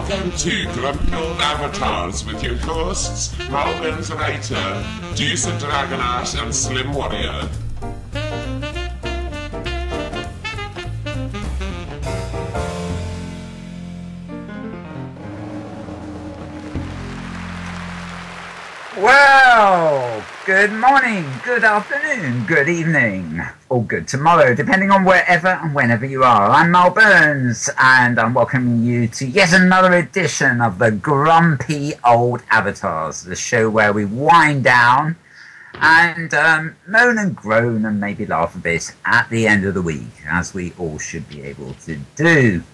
Welcome to Grumpy Old Avatars with your hosts, Maroon and Joja Dhara and Slim Warrior. Well, good morning, good afternoon, good evening, or good tomorrow, depending on wherever and whenever you are. I'm Mal Burns, and I'm welcoming you to yet another edition of the Grumpy Old Avatars, the show where we wind down and moan and groan and maybe laugh a bit at the end of the week, as we all should be able to do.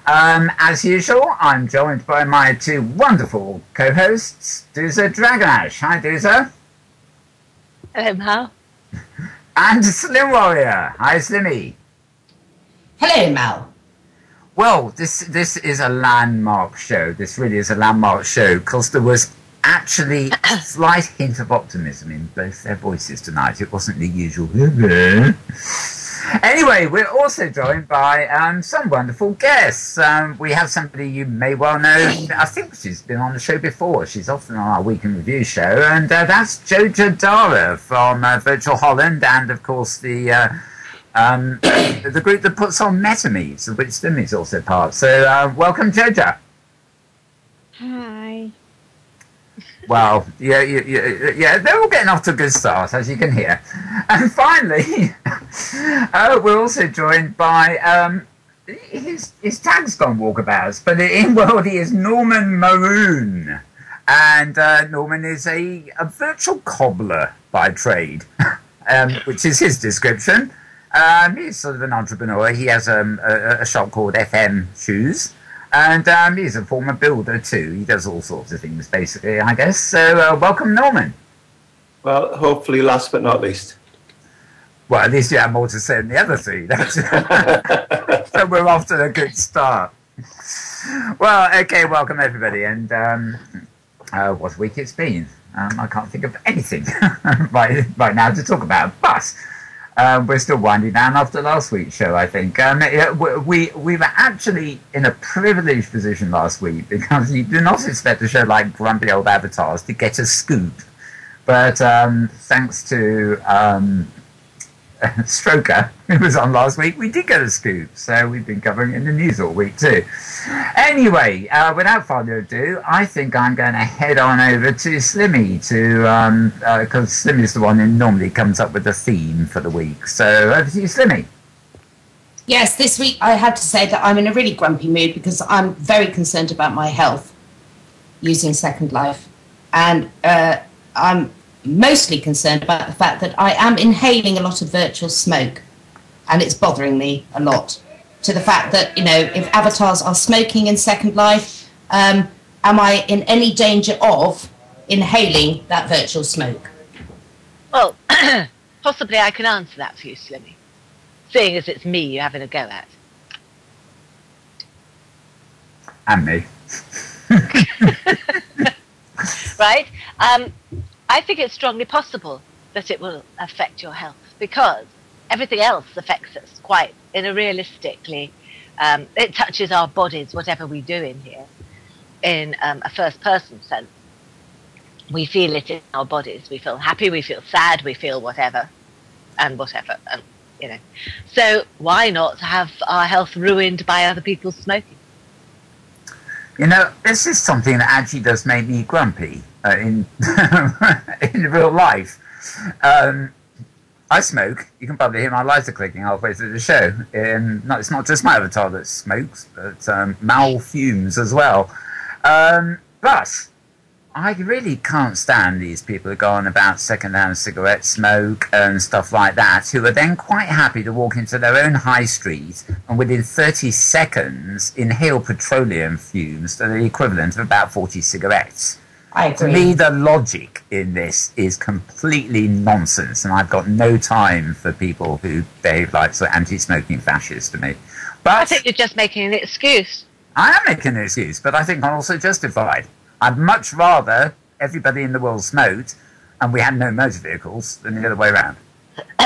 As usual, I'm joined by my two wonderful co-hosts, Dooza Dragonash. Hi, Dooza. Hello, Mal. And Slim Warrior. Hi, Slimmy. Hello, Mal. Well, this is a landmark show. This really is a landmark show because there was actually a slight hint of optimism in both their voices tonight. It wasn't the usual. Anyway, we're also joined by some wonderful guests. We have somebody you may well know. I think she's been on the show before. She's often on our Week in Review show. And that's Joja Dhara from Virtual Holland and, of course, the group that puts on Metaverse, of which Slim is also part. So welcome, Joja. Hi. Well, yeah, they're all getting off to a good start, as you can hear. And finally, we're also joined by his tag's gone walkabouts, but in world he is Norman Maroon, and Norman is a virtual cobbler by trade, which is his description. He's sort of an entrepreneur. He has a shop called FM Shoes. And he's a former builder too. He does all sorts of things, basically, I guess. So welcome, Norman. Well, hopefully last but not least. Well, at least you have more to say than the other three. So we're off to a good start. Well, okay, welcome everybody. And what a week it's been. I can't think of anything right now to talk about. But we're still winding down after last week's show, I think. We were actually in a privileged position last week because you do not expect a show like Grumpy Old Avatars to get a scoop. But thanks to Stroker, who was on last week, we did get a scoop. So we've been covering it in the news all week too. Anyway, without further ado, I think I'm going to head on over to Slimmy because Slimmy's the one who normally comes up with the theme for the week. So over to you, Slimmy. Yes, this week I have to say that I'm in a really grumpy mood because I'm very concerned about my health using Second Life. And I'm mostly concerned about the fact that I am inhaling a lot of virtual smoke. And it's bothering me a lot. To the fact that, you know, if avatars are smoking in Second Life, am I in any danger of inhaling that virtual smoke? Well, possibly I can answer that for you, Slimmy, seeing as it's me you're having a go at. And me. Right? I think it's strongly possible that it will affect your health because everything else affects us quite in a realistically, it touches our bodies, whatever we do in here, in a first-person sense. We feel it in our bodies. We feel happy, we feel sad, we feel whatever, and you know. So why not have our health ruined by other people's smoking? You know, this is something that actually does make me grumpy in real life. I smoke. You can probably hear my lighter clicking halfway through the show. It's not just my avatar that smokes, but Mal fumes as well. But I really can't stand these people who go on about second-hand cigarette smoke and stuff like that, who are then quite happy to walk into their own high street and within 30 seconds inhale petroleum fumes that are the equivalent of about 40 cigarettes. I agree. To me, the logic in this is completely nonsense, and I've got no time for people who behave like sort of anti-smoking fascists to me. But I think you're just making an excuse. I am making an excuse, but I think I'm also justified. I'd much rather everybody in the world smoked and we had no motor vehicles than the other way around.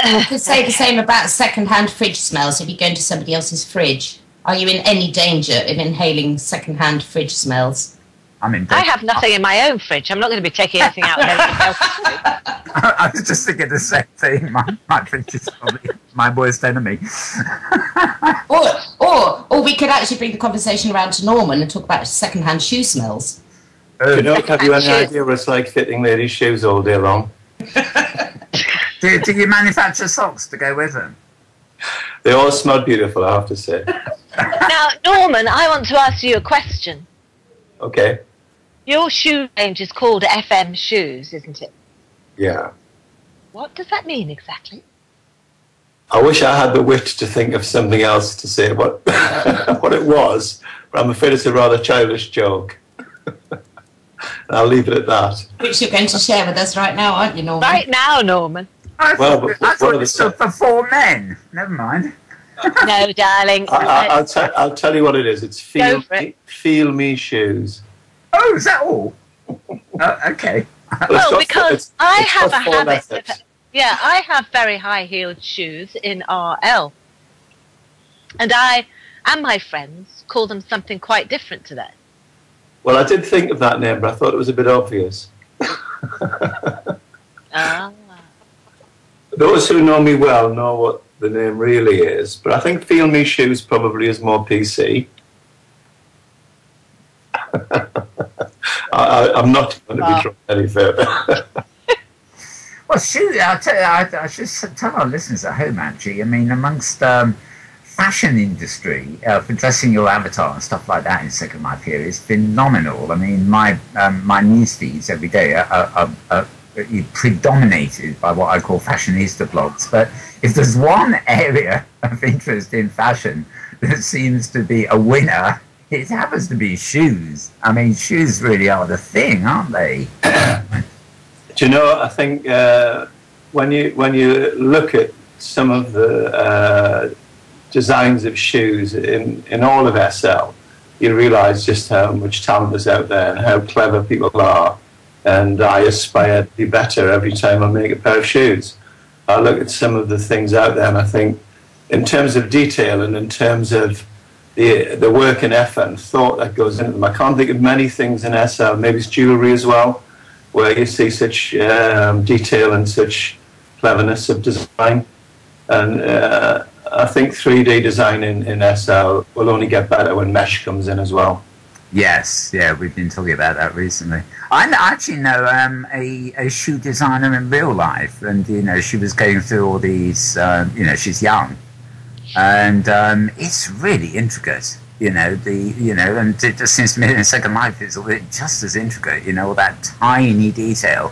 You could say the same about second-hand fridge smells if you go into somebody else's fridge. Are you in any danger of inhaling second-hand fridge smells? I have nothing in my own fridge. I'm not going to be taking anything out of anything else. I was just thinking the same thing. My fridge is probably my worst enemy. or we could actually bring the conversation around to Norman and talk about second-hand shoe smells. Have you any idea what it's like fitting ladies' shoes all day long? Do you manufacture socks to go with them? They all smell beautiful, I have to say. Now, Norman, I want to ask you a question. Okay. Your shoe range is called FM Shoes, isn't it? Yeah. What does that mean exactly? I wish I had the wit to think of something else to say what what it was, but I'm afraid it's a rather childish joke. I'll leave it at that. Which you're going to share with us right now, aren't you, Norman? Right now, Norman. I thought it stood for 4 men. Never mind. No, darling. I'll tell you what it is. It's feel me shoes. Oh, is that all? Okay. Well, because I have a habit. I have very high-heeled shoes in RL. And I and my friends call them something quite different to that. Well, I did think of that name, but I thought it was a bit obvious. Those who know me well know what the name really is, but I think Feel Me Shoes probably is more PC. I'm not going to be trying any further. Well, shoot, I should tell our listeners at home, actually. I mean, amongst fashion industry, for dressing your avatar and stuff like that in Second Life here is phenomenal. I mean, my news feeds every day are predominated by what I call fashionista blogs. But if there's one area of interest in fashion that seems to be a winner, it happens to be shoes. I mean, shoes really are the thing, aren't they? Do you know, I think when you look at some of the designs of shoes in all of SL, you realise just how much talent is out there and how clever people are. And I aspire to be better every time I make a pair of shoes. I look at some of the things out there and I think, in terms of detail and in terms of the work and effort and thought that goes into them, I can't think of many things in SL, maybe it's jewellery as well, where you see such detail and such cleverness of design. And I think 3D design in SL will only get better when mesh comes in as well. Yes, yeah, we've been talking about that recently. I actually know a shoe designer in real life, and she was going through all these. She's young, and it's really intricate. And it just seems to me in Second Life it's just as intricate. All that tiny detail,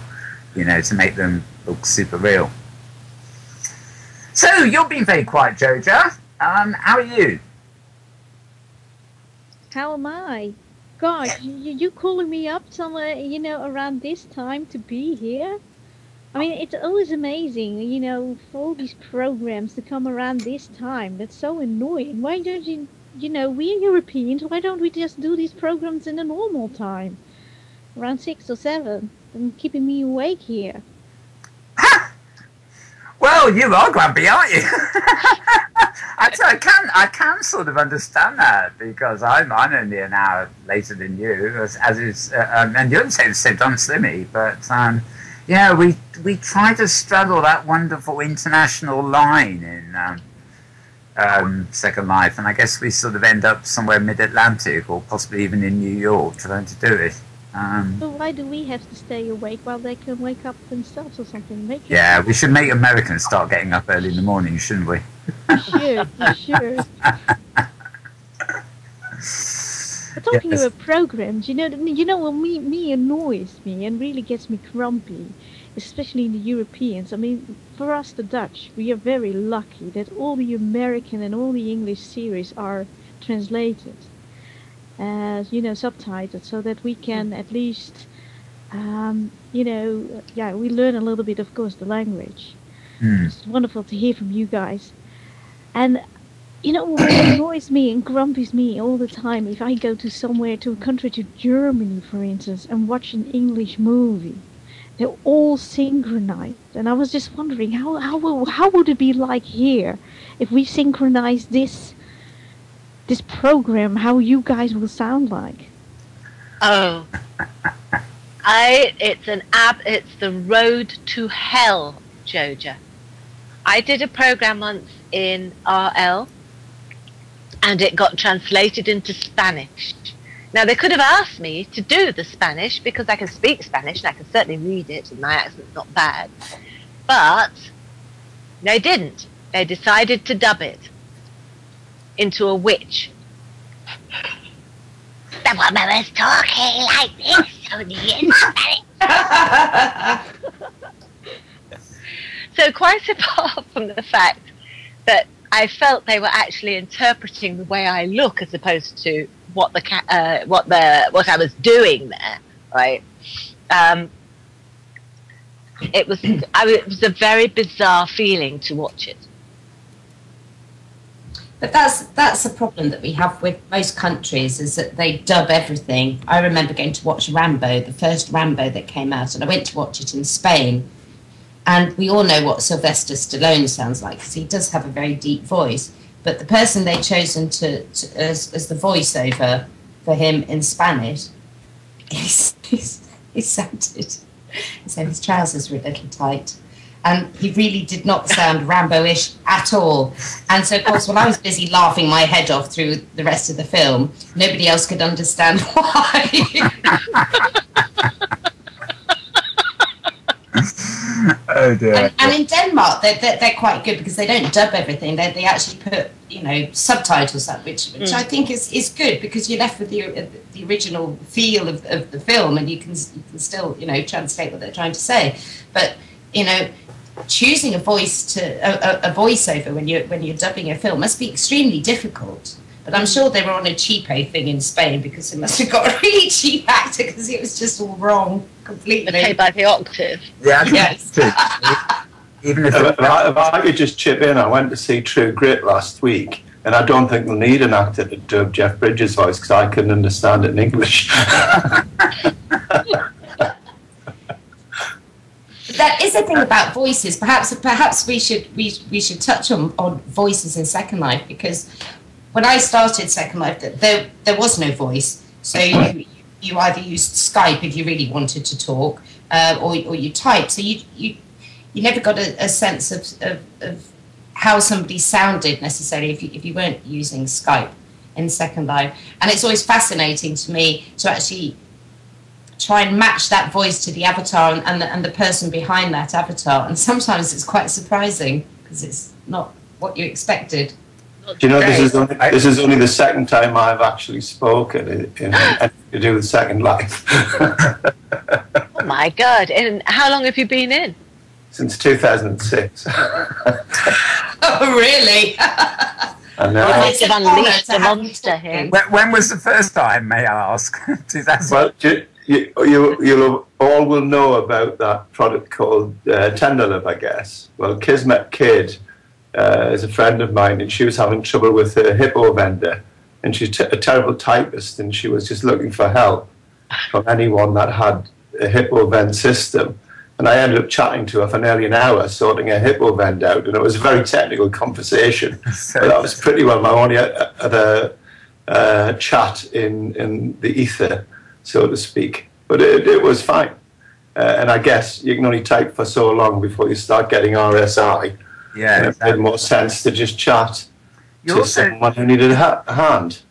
to make them look super real. So you've been very quiet, Joja. How are you? How am I? God, you calling me up somewhere, around this time to be here? I mean, it's always amazing, for all these programs to come around this time. That's so annoying. Why don't we're Europeans, why don't we just do these programs in a normal time? Around 6 or 7. And keeping me awake here. Well, you are grumpy, aren't you? I can sort of understand that because I'm only an hour later than you, as is, and you're the same time, Slimmy. But we try to straddle that wonderful international line in Second Life, and I guess we sort of end up somewhere mid-Atlantic or possibly even in New York trying to do it. So why do we have to stay awake while they can wake up themselves or something? We should make Americans start getting up early in the morning, shouldn't we? You should. But talking about programs, what me annoys me and really gets me grumpy, especially in the Europeans. I mean, for us the Dutch, we are very lucky that all the American and all the English series are translated as subtitled, so that we can at least we learn a little bit, of course, the language. It's wonderful to hear from you guys. And what annoys me and grumpies me all the time, if I go to a country, to Germany for instance, and watch an English movie, they're all synchronized, and I was just wondering how would it be like here if we synchronize this this program how you guys will sound like. Oh, it's the road to hell, Joja. I did a program once in RL, and it got translated into Spanish. Now, they could have asked me to do the Spanish because I can speak Spanish and I can certainly read it and my accent's not bad. But they didn't. They decided to dub it into a witch. The woman was talking like this, only in Spanish. So quite apart from the fact that I felt they were actually interpreting the way I look as opposed to what I was doing there, right? It was a very bizarre feeling to watch it. But that's a problem that we have with most countries, is that they dub everything. I remember going to watch Rambo, the first Rambo that came out, and I went to watch it in Spain. And we all know what Sylvester Stallone sounds like, because he does have a very deep voice. But the person they'd chosen as the voiceover for him in Spanish, he sounded... So his trousers were a little tight. And he really did not sound Rambo-ish at all. And so, of course, when I was busy laughing my head off through the rest of the film, nobody else could understand why. Oh dear. And in Denmark, they're quite good because they don't dub everything. They actually put, subtitles up, which I think is good, because you're left with the original feel of the film, and you can still translate what they're trying to say. But choosing a voiceover when you're dubbing a film must be extremely difficult. But I'm sure they were on a cheapo thing in Spain, because they must have got a really cheap actor, because it was just all wrong completely. Paid by the octave. Yeah, yes. Even if I could just chip in, I went to see True Grit last week, and I don't think they'll need an actor to dub Jeff Bridges' voice, because I couldn't understand it in English. That is a thing about voices. Perhaps we should touch on voices in Second Life, because when I started Second Life, there was no voice. So you either used Skype if you really wanted to talk, or you typed. So you never got a sense of how somebody sounded necessarily if you weren't using Skype in Second Life. And it's always fascinating to me to actually try and match that voice to the avatar and the person behind that avatar. And sometimes it's quite surprising, because it's not what you expected. Do you know, this is only the second time I've actually spoken in anything to do with Second Life. Oh my God. And how long have you been in? Since 2006. Oh, really? And It's unleashed the monster here. when was the first time, may I ask? 2000. Well, you all will know about that product called Tenderlove, I guess. Well, Kismet Kid is a friend of mine, and she was having trouble with her hippo vendor, and she's a terrible typist, and she was just looking for help from anyone that had a hippo vend system. And I ended up chatting to her for nearly an hour, sorting a hippo vend out, and it was a very technical conversation. But that was pretty well my only other chat in the ether, so to speak. But it was fine. And I guess you can only type for so long before you start getting RSI. Yeah, and it made more sense to just chat to someone who needed a hand.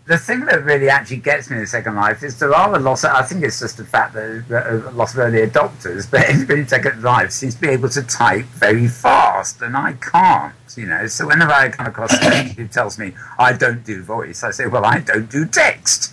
The thing that really actually gets me in Second Life is there are a lot of, I think it's just the fact that a lot of early adopters, but everybody in Second Life seems to be able to type very fast, and I can't, So whenever I come across somebody who tells me I don't do voice, I say, well, I don't do text.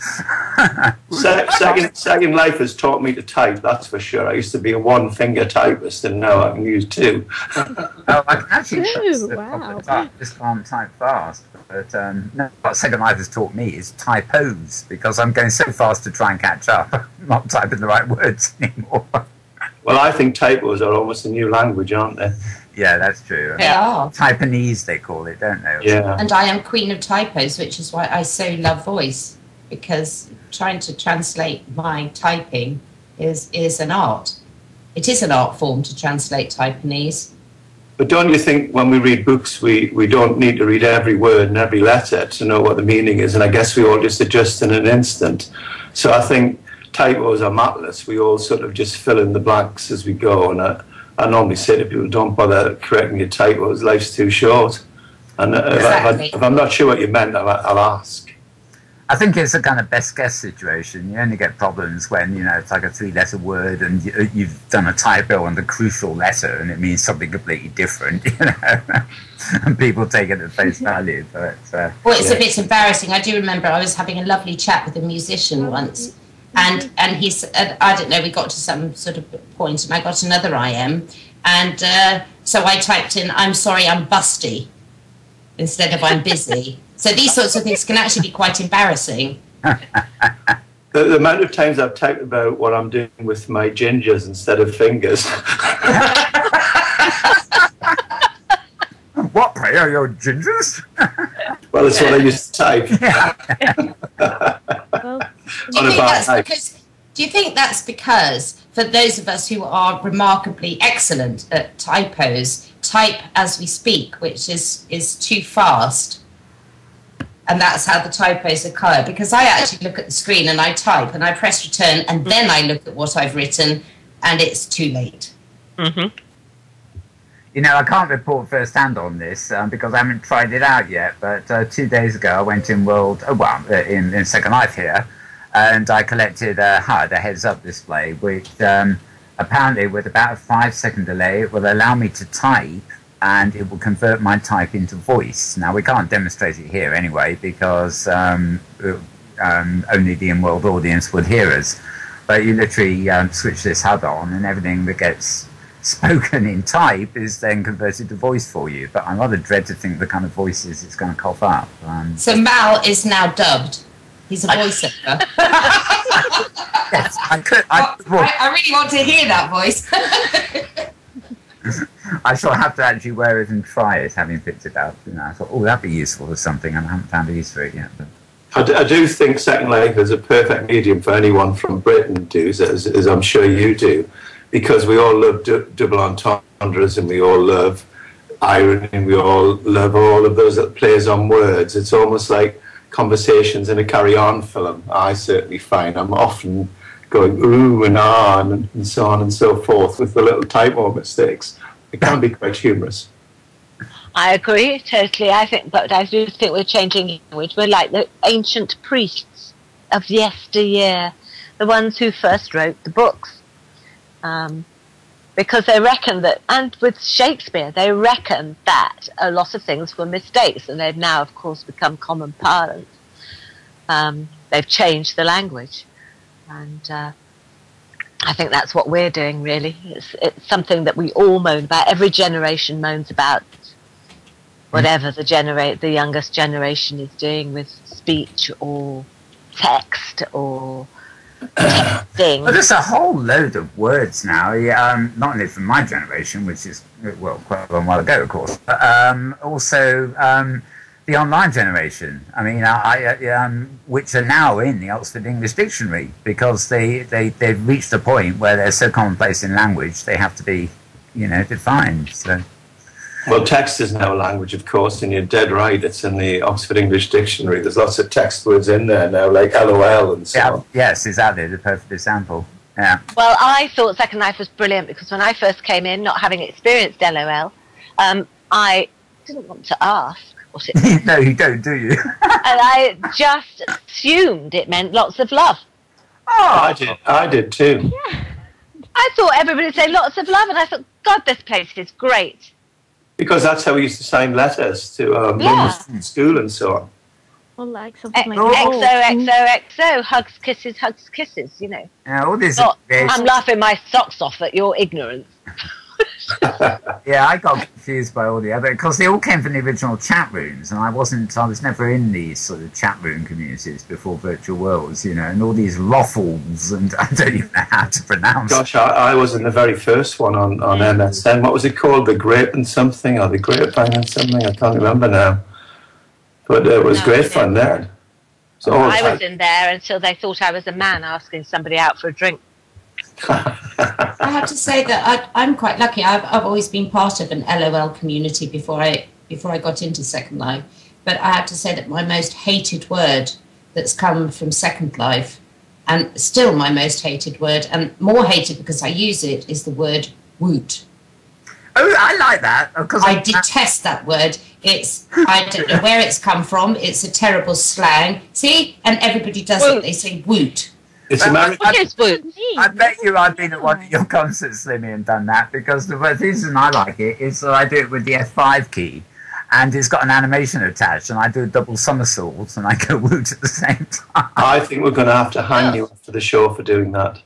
Second Life has taught me to type, that's for sure. I used to be a one-finger typist, and now I can use two. Oh, I can actually wow. I just can't type fast. But no, what Second Life has taught me is typos, because I'm going so fast to try and catch up. I'm not typing the right words anymore. Well, I think typos are almost a new language, aren't they? Yeah, that's true. They are. Typanese, they call it, don't they? Yeah. And I am queen of typos, which is why I so love voice, because trying to translate my typing is an art. It is an art form to translate Typanese. But don't you think when we read books, we don't need to read every word and every letter to know what the meaning is? And I guess we all just adjust in an instant. So I think typos are matless. We all sort of just fill in the blanks as we go. And I normally say to people, don't bother correcting your typos. Life's too short. And if I'm not sure what you meant, I'll ask. I think it's a kind of best guess situation. You only get problems when, you know, it's like a 3-letter word and you've done a typo on the crucial letter and it means something completely different, you know, and people take it at face value. But, well, it's a bit embarrassing. I do remember I was having a lovely chat with a musician once, and he said, I don't know, we got to some sort of point and I got another IM, and so I typed in, I'm sorry, I'm busty, instead of I'm busy. So these sorts of things can actually be quite embarrassing. The amount of times I've typed about what I'm doing with my gingers instead of fingers. What, pray, are your gingers? Well, it's what I used to type. Well, do you think that's because, for those of us who are remarkably excellent at typos, type as we speak, which is too fast? And that's how the typos occur. Because I actually look at the screen and I type and I press return and then I look at what I've written and it's too late. Mm-hmm. You know, I can't report firsthand on this because I haven't tried it out yet. But 2 days ago, I went in in Second Life here, and I collected a HUD, a heads-up display, which apparently, with about a 5-second delay, it will allow me to type, and it will convert my type into voice. Now, we can't demonstrate it here anyway, because only the in-world audience would hear us. But you literally switch this HUD on, and everything that gets spoken in type is then converted to voice for you. But I rather dread to think the kind of voices it's going to cough up. So Mal is now dubbed. He's a voiceover. Yes, I really want to hear that voice. I shall have to actually wear it and try it, having picked it up. You know, I thought, oh, that'd be useful for something, and I haven't found a use for it yet. But I do think Second Life is a perfect medium for anyone from Britain to, as I'm sure you do, because we all love double entendres and we all love irony and we all love all of those plays on words. It's almost like conversations in a carry-on film. I certainly find I'm often going ooh and ah and so on and so forth with the little typo mistakes. It can be quite humorous. I agree totally. But I do think we're changing language. We're like the ancient priests of yesteryear, the ones who first wrote the books, because they reckon that, and with Shakespeare, they reckon that a lot of things were mistakes, and they've now, of course, become common parlance. They've changed the language, and I think that's what we're doing. Really, it's something that we all moan about. Every generation moans about whatever the youngest generation is doing with speech or text or texting. Well, there's a whole load of words now, not only from my generation, which is, well, quite a long while ago, of course, but also the online generation. I mean, which are now in the Oxford English Dictionary, because they've reached a point where they're so commonplace in language, they have to be, defined. So. Well, text is now a language, of course, and you're dead right. It's in the Oxford English Dictionary. There's lots of text words in there now, like LOL and so on. Yes, exactly. The perfect example. Yeah. Well, I thought Second Life was brilliant because when I first came in, not having experienced LOL, I didn't want to ask what it meant. No, you don't, do you? And I just assumed it meant lots of love. Oh, I did too. yeah. I thought everybody would say lots of love, and I thought, God, this place is great. Because that's how we used to sign letters to mums in school and so on. Or like something like XOXOXO, hugs, kisses, Yeah, all this. I'm laughing my socks off at your ignorance. Yeah, I got confused by all the other, because they all came from the original chat rooms, and I was never in these sort of chat room communities before Virtual Worlds, and all these loffles, and I don't even know how to pronounce. Gosh, I was in the very first one on MSN. What was it called? The Grape and something, or the Grapevine and something? I can't remember now. But it was great fun then. So I was in there until they thought I was a man asking somebody out for a drink. I have to say that I'm quite lucky. I've always been part of an LOL community before I got into Second Life. But I have to say that my most hated word that's come from Second Life, and still my most hated word, and more hated because I use it, is the word woot. Oh, I like that. Because I detest that word. I don't know where it's come from. It's a terrible slang. See? And everybody does it. They say woot. It's American. What is woot? I bet you I've been at one of your concerts, Slimmy, and done that, because the reason I like it is that I do it with the F5 key, and it's got an animation attached, and I do a double somersault, and I go woot at the same time. I think we're going to have to hang you after the show for doing that.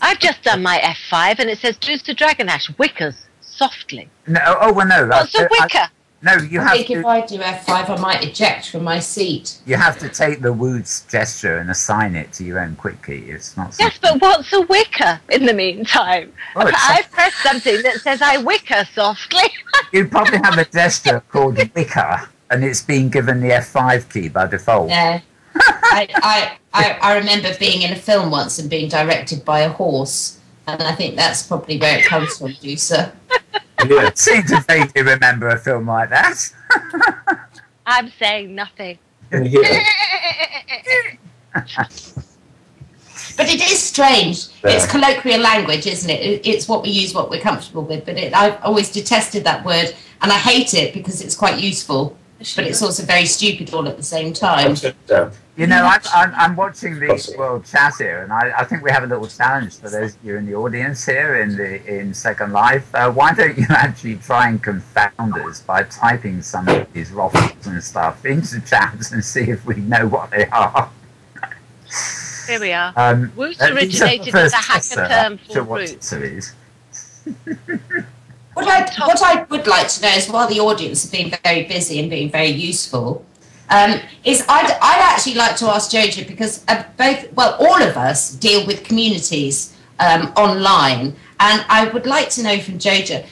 I've just done my F5 and it says "Juice to Dragon Ash Wickers softly." No, oh well, no. What's a wicker? No, you I have think if to. I do F5, I might eject from my seat. You have to take the woot gesture and assign it to your own quick key. It's not. Yes, but what's a wicker in the meantime? Oh, it's I've pressed something that says "I wicker softly." You probably have a gesture called wicker, and it's been given the F5 key by default. Yeah. I remember being in a film once and being directed by a horse, and I think that's probably where it comes from, Deucer. Yeah. I seem to vaguely remember a film like that. I'm saying nothing. Yeah. But it is strange. Yeah. It's colloquial language, isn't it? It's what we use, what we're comfortable with. But I've always detested that word, and I hate it because it's quite useful, but it's also very stupid all at the same time. You know, I'm watching the world chat here, and I think we have a little challenge for those of you in the audience here in Second Life. Why don't you actually try and confound us by typing some of these roffles and stuff into chats and see if we know what they are? Here we are. Woot originated as a hacker term for root. What I would like to know is, while the audience have been very busy and being very useful, is I'd actually like to ask Joja, because all of us deal with communities online, and I would like to know from Joja,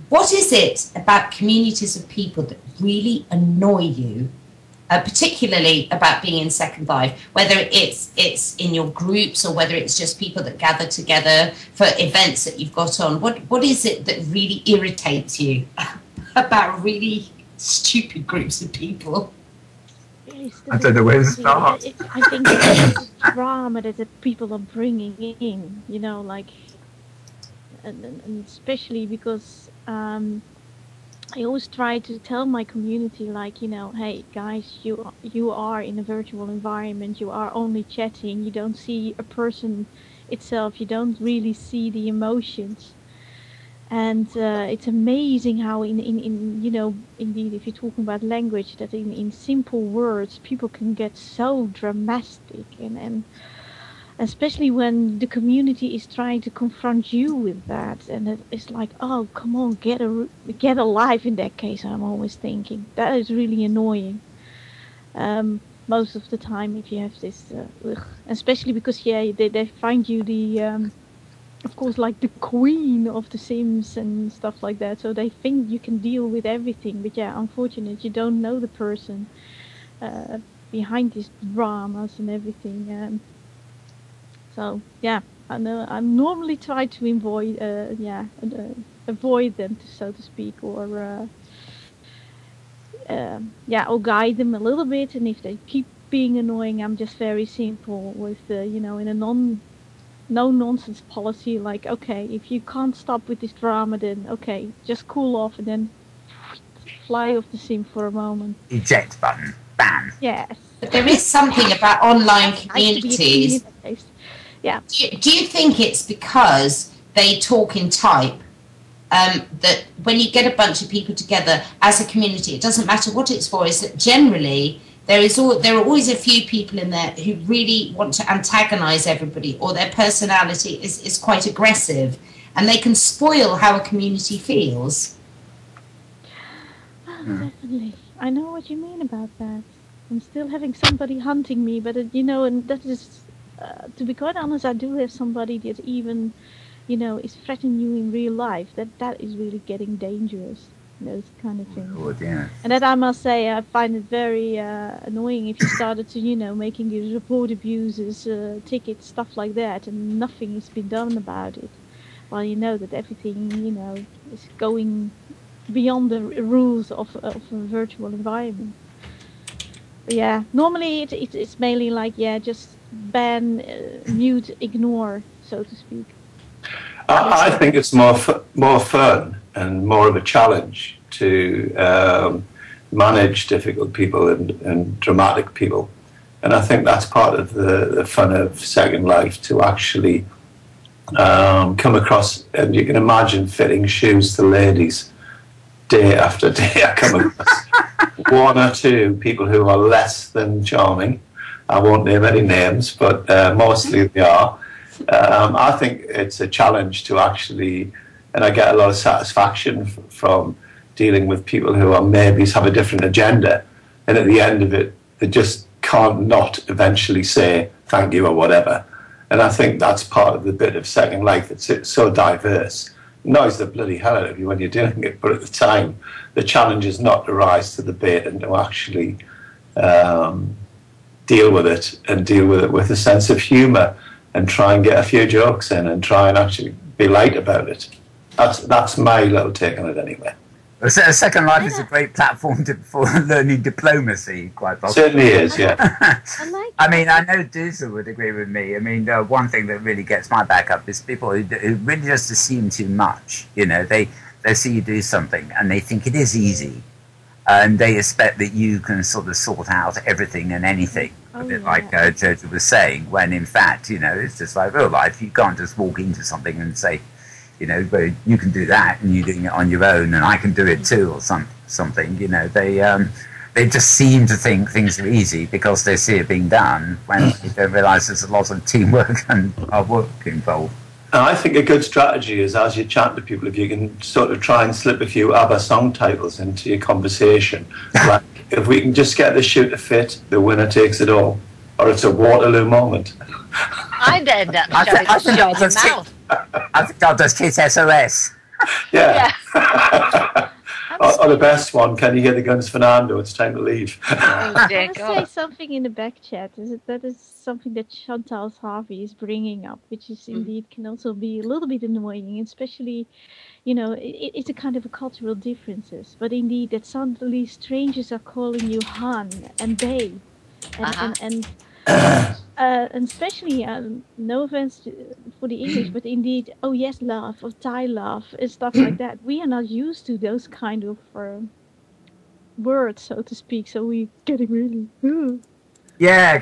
what is it about communities of people that really annoy you, particularly about being in Second Life, whether it's in your groups or whether it's just people that gather together for events that you've got on? What is it that really irritates you about really stupid groups of people? I don't know where to start. I think it's the drama that the people are bringing in, you know, like, and especially because I always try to tell my community, like, you know, hey guys, you are in a virtual environment, you are only chatting, you don't see a person itself, you don't really see the emotions. And it's amazing how in you know, indeed, if you're talking about language, that in simple words people can get so dramatic, and especially when the community is trying to confront you with that, and it's like, oh, come on, get a life. In that case, I'm always thinking that is really annoying. Most of the time, if you have this, especially because they find you the of course, like the queen of the Sims and stuff like that, so they think you can deal with everything, but yeah, unfortunately you don't know the person behind these dramas and everything. So yeah, I normally try to avoid them, so to speak, or or guide them a little bit. And if they keep being annoying, I'm just very simple with you know, in a no nonsense policy, like, okay, if you can't stop with this drama, then okay, just cool off and then fly off the sim for a moment. Eject button, bam. Yes. But there is something about online communities. Yeah. Do you think it's because they talk in type, that when you get a bunch of people together as a community, it doesn't matter what it's for, is that generally there are always a few people in there who really want to antagonize everybody, or their personality is quite aggressive, and they can spoil how a community feels? Oh, definitely. I know what you mean about that. I'm still having somebody hunting me, but you know, and that is, to be quite honest, I do have somebody that even, you know, is threatening you in real life. That is really getting dangerous. those kind of things. Good, yeah. And that I must say, I find it very annoying if you started to, making these report abuses, tickets, stuff like that, and nothing has been done about it. Well, you know that everything, is going beyond the rules of a virtual environment. But yeah, normally it's mainly like, just ban, mute, ignore, so to speak. I think it's more fun and more of a challenge to manage difficult people and dramatic people. And I think that's part of the fun of Second Life, to actually come across, and you can imagine fitting shoes to ladies day after day. I come across one or two people who are less than charming. I won't name any names, but mostly they are. I think it's a challenge to actually, and I get a lot of satisfaction from dealing with people who are maybe have a different agenda, and at the end of it, they just can't not eventually say thank you or whatever. And I think that's part of the bit of Second Life. It's so diverse. It annoys the bloody hell out of you when you're doing it, but at the time, the challenge is not to rise to the bait and to actually deal with it, and deal with it with a sense of humour, and try and get a few jokes in, and try and actually be light about it. That's my little take on it anyway. Well, Second Life is a great platform for learning diplomacy, quite possibly. Certainly is, yeah. I mean, I know Doozer would agree with me. I mean, one thing that really gets my back up is people who really just assume too much. They see you do something and they think it is easy, and they expect that you can sort of sort out everything and anything. Like Joja was saying, when in fact, it's just like real life. You can't just walk into something and say, but you can do that, and you're doing it on your own, and I can do it too, or something. They just seem to think things are easy because they see it being done, when they don't realise there's a lot of teamwork and hard work involved. And I think a good strategy is, as you chat to people, if you can sort of try and slip a few ABBA song titles into your conversation, like if we can just get the shoe to fit, the winner takes it all, or it's a Waterloo moment. I'd end up showing your mouth. I think I'll just hit SOS. Yeah. Or the best one, can you hear the guns, Fernando? It's time to leave. Oh, dear I want to God. say something in the back chat. That is something that Chantal Harvey is bringing up, which is indeed can also be a little bit annoying, especially, it's a kind of a cultural differences. But indeed, that suddenly strangers are calling you Han and babe, and especially, no offense for the English, but indeed, oh yes, love, or Thai love, and stuff like that. We are not used to those kind of words, so to speak, so we're getting really... Yeah,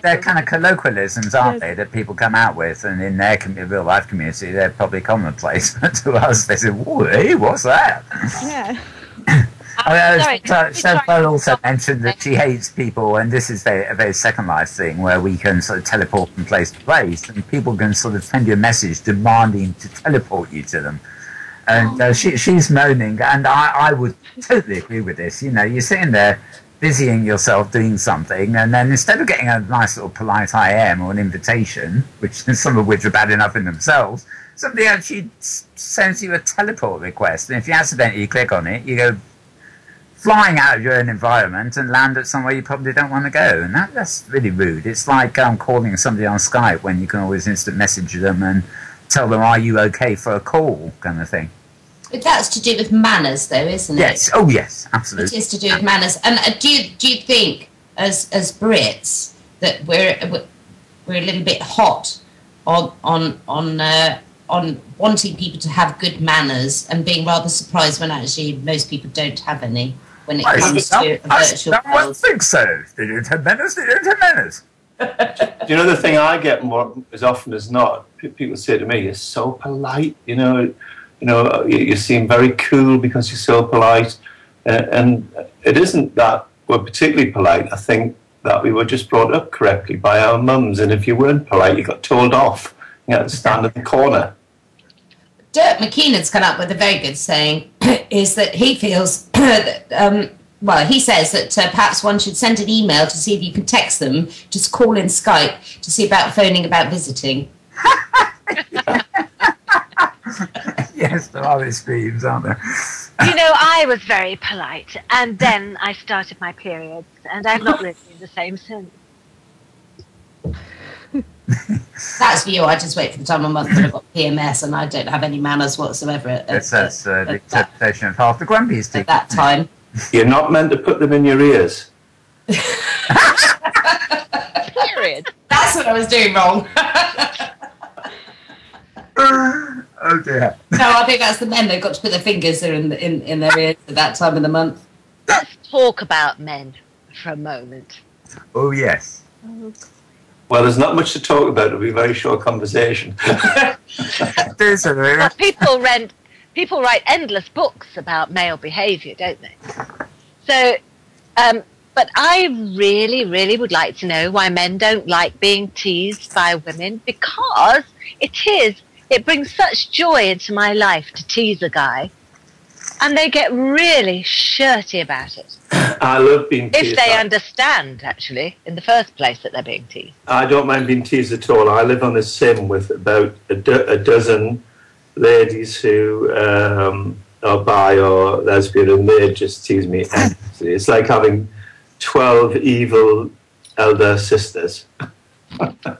they're kind of colloquialisms, aren't they, that people come out with, and in their real life community, they're probably commonplace. But to us, they say, hey, what's that? Yeah. Chantal also mentioned that she hates people, and this is a very Second Life thing, where we can sort of teleport from place to place, and people can sort of send you a message demanding to teleport you to them. And she's moaning, and I would totally agree with this. You're sitting there busying yourself doing something, and then instead of getting a nice little polite I am or an invitation, which some of which are bad enough in themselves, somebody actually sends you a teleport request, and if you accidentally click on it, you go flying out of your own environment and land at somewhere you probably don't want to go, and that's really rude. It's like calling somebody on Skype when you can always instant message them and tell them, are you okay for a call, kind of thing. But that's to do with manners, though, isn't it? Yes. Oh, yes, absolutely. It is to do with manners. And do you think, as Brits, that we're a little bit hot on wanting people to have good manners, and being rather surprised when actually most people don't have any when it comes to a virtual world? I don't think so. They don't have manners. They don't have manners. Do you know the thing I get more as often as not? People say to me, "You're so polite." You seem very cool because you're so polite, and it isn't that we're particularly polite. I think that we were just brought up correctly by our mums, and if you weren't polite, you got told off. You had to stand in the corner. Dirk McKeon's come up with a very good saying, is that he feels that, he says that perhaps one should send an email to see if you can text them, just call in Skype to see about phoning about visiting. Yes, there are these streams, aren't there? You know, I was very polite, and then I started my periods, and I've not really been the same since. That's for you. I just wait for the time of month that I've got PMS and I don't have any manners whatsoever. That's the interpretation of half the grumpies. At that time. You're not meant to put them in your ears. Period. That's what I was doing wrong. Oh dear. No, I think that's the men. They've got to put their fingers in their ears at that time of the month. Let's talk about men for a moment. Oh yes. Well, there's not much to talk about. It'll be a very short conversation. Well, people write endless books about male behaviour, don't they? So, but I really, really would like to know why men don't like being teased by women, because it brings such joy into my life to tease a guy, and they get really shirty about it. I love being teased. If they understand, actually, in the first place, that they're being teased. I don't mind being teased at all. I live on the sim with about a dozen ladies who are bi or lesbian, and they just tease me endlessly. It's like having 12 evil elder sisters. I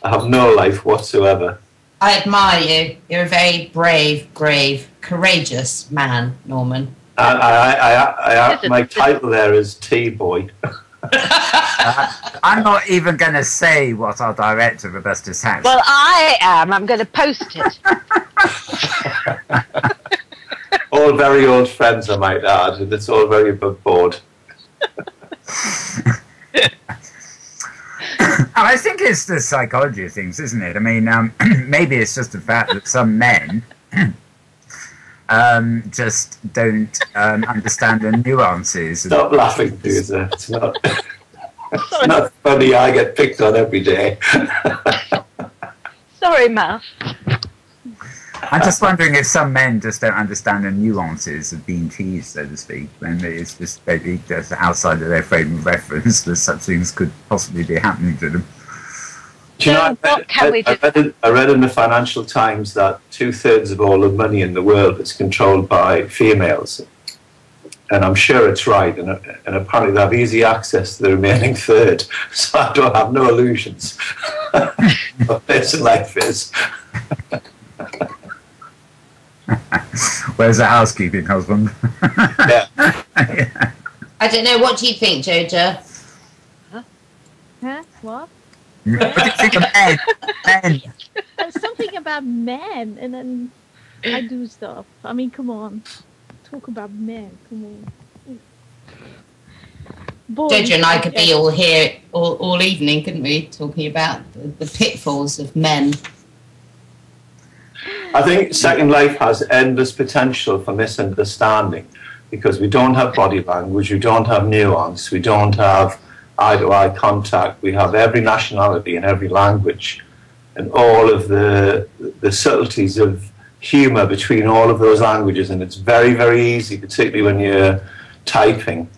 have no life whatsoever. I admire you. You're a very brave, courageous man, Norman. My title there is T-Boy. I'm not even going to say what our director, Robusta Sachs. Well, I am. I'm going to post it. All very old friends, I might add, and it's all very above board. I think it's the psychology of things, isn't it? I mean, maybe it's just the fact that some men just don't understand the nuances. Stop laughing, Susan. It's not, it's not funny. I get picked on every day. Sorry, Muff. I'm just wondering if some men just don't understand the nuances of being teased, so to speak, when it's just maybe just outside of their frame of reference that such things could possibly be happening to them. Do you know, I read in the Financial Times that 2/3 of all the money in the world is controlled by females. And I'm sure it's right. And apparently they have easy access to the remaining third. So I don't have no illusions. What basic life is. Where's the housekeeping husband? Yeah. Yeah. I don't know. What do you think, Joja? Huh? What? What do you think of men? Men. Something about men, and then I do stuff. I mean, come on. Talk about men. Come on. Boys, Joja and I could be all here all evening, couldn't we? Talking about the pitfalls of men. I think Second Life has endless potential for misunderstanding because we don't have body language, we don't have nuance, we don't have eye-to-eye contact. We have every nationality and every language and all of the subtleties of humour between all of those languages, and it's very, very easy, particularly when you're typing,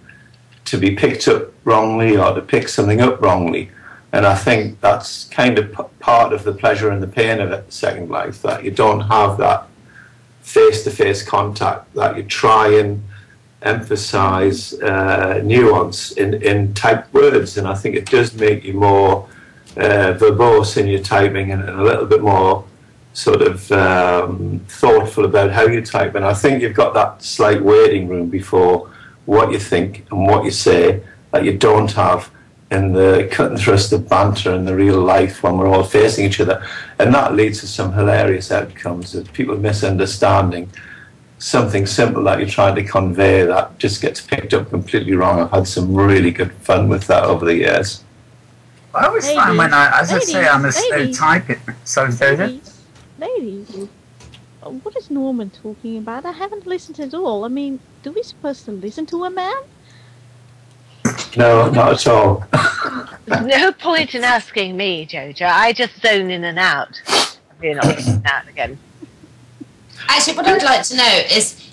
to be picked up wrongly or to pick something up wrongly. And I think that's kind of part of the pleasure and the pain of it, Second Life, that you don't have that face-to-face contact, that you try and emphasise nuance in typed words. And I think it does make you more verbose in your typing and a little bit more sort of thoughtful about how you type. And I think you've got that slight waiting room before what you think and what you say that you don't have in the cut and thrust of banter in the real life when we're all facing each other. And that leads to some hilarious outcomes of people misunderstanding something simple that you're trying to convey that just gets picked up completely wrong. I've had some really good fun with that over the years. I always find when I say I'm a slow typer. Sorry, Ladies, what is Norman talking about? I haven't listened at all. I mean, do we supposed to listen to a man? No, not at all. There's no point in asking me, Joja. I just zone in and out. You're not in and out again. Actually, what I'd like to know is